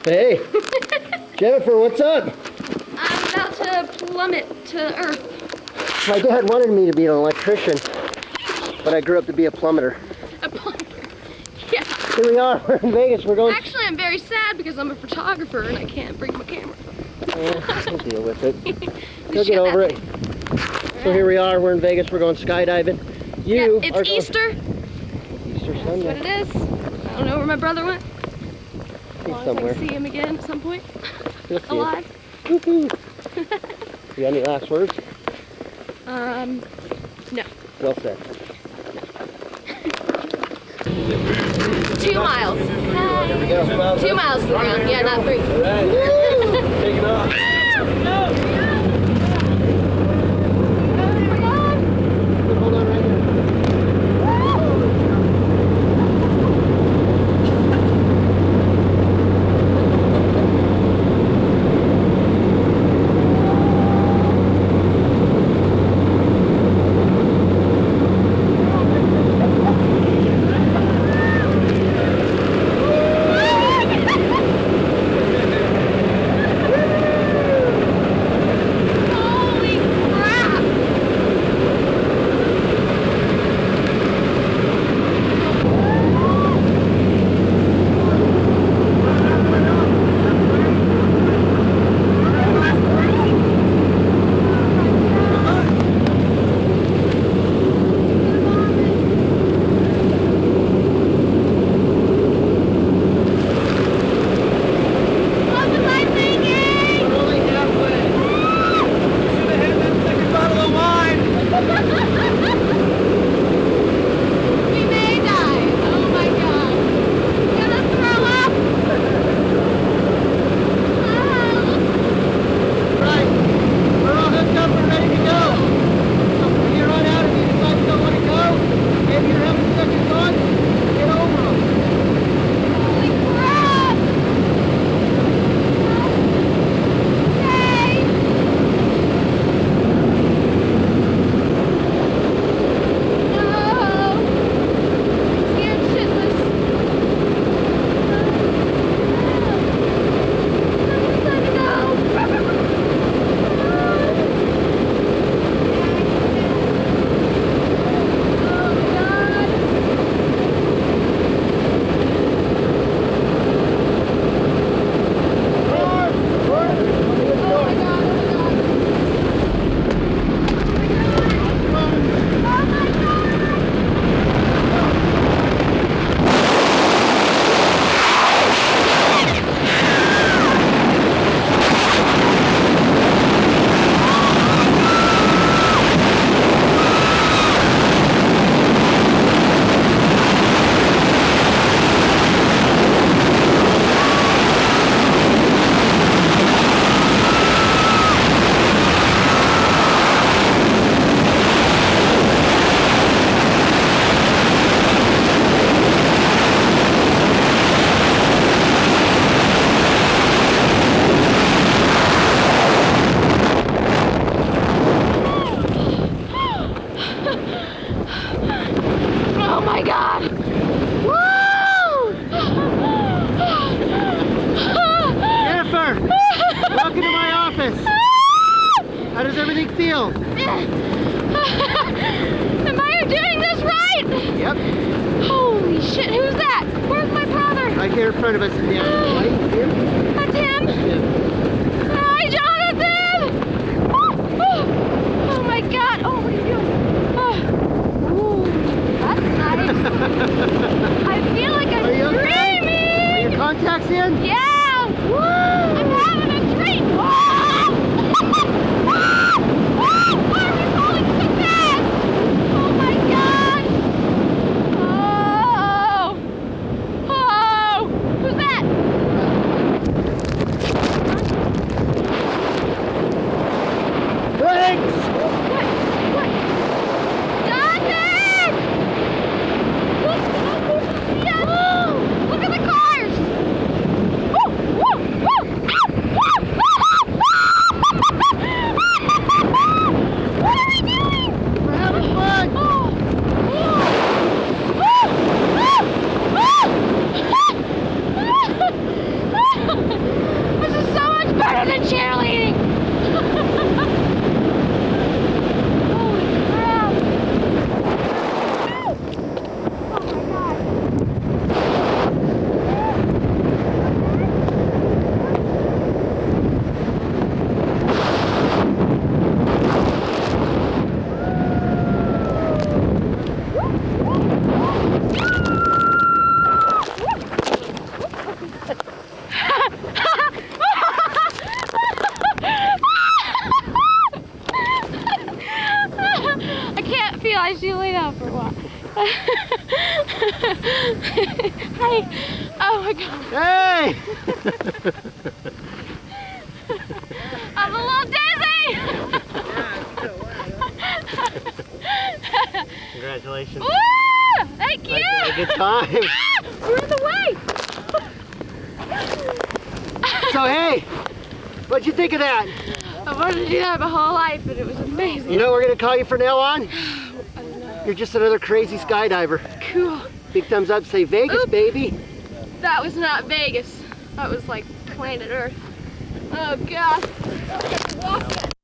Hey, Jennifer, what's up? I'm about to plummet to Earth. My dad wanted me to be an electrician, but I grew up to be a plummeter. A plummet. Yeah. Here we are, we're in Vegas, we're going... Actually, I'm very sad because I'm a photographer and I can't bring my camera. We'll deal with it. You'll get over it. So here we are, we're in Vegas, we're going skydiving. You yeah, are it's Easter. Easter That's Sunday. what it is. I don't know where my brother went. He's As long somewhere. as I can see him again at some point. You'll see Alive. Woohoo! You got any last words? No. Well said. 2 miles. Here we go. 2 miles to the ground. Yeah, not 3. All right. Take it off. Hold on right here. Holy crap! What was I thinking? We're only halfway. Should have had that second bottle of wine. We may die. Oh my god. Gonna throw up. Right. We're all hooked up and ready to go. So from here on out, if you decide you don't want to go, maybe you're having second thoughts, get over them. Holy crap. Yay. No. I'm scared shitless. Oh my god! Woo! Jennifer, welcome to my office. How does everything feel? Am I doing this right? Yep. Holy shit, who's that? Where's my brother? Right here in front of us in the light. Here. That's him? Yeah. Hi, Jonathan! Oh my god! Oh, what are you doing? Oh. Ooh, that's nice. I feel like I'm Are you okay? Are dreaming! your contacts in? Yeah! Woo! I'm having a dream! Whoa! Why are we falling so fast? Oh my god! Oh! Oh! Who's that? feel I should lay down for a while. Hi. Oh my god. Hey! I'm a little dizzy. Congratulations. Woo! Thank you. Had a good time. Ah, we're in the way. So hey, what'd you think of that? I wanted to do that my whole life, but it was amazing. You know what we're gonna call you from now on? I don't know. You're just another crazy skydiver. Cool. Big thumbs up, say Vegas, Oop. baby. That was not Vegas. That was like planet Earth. Oh gosh. Walk it.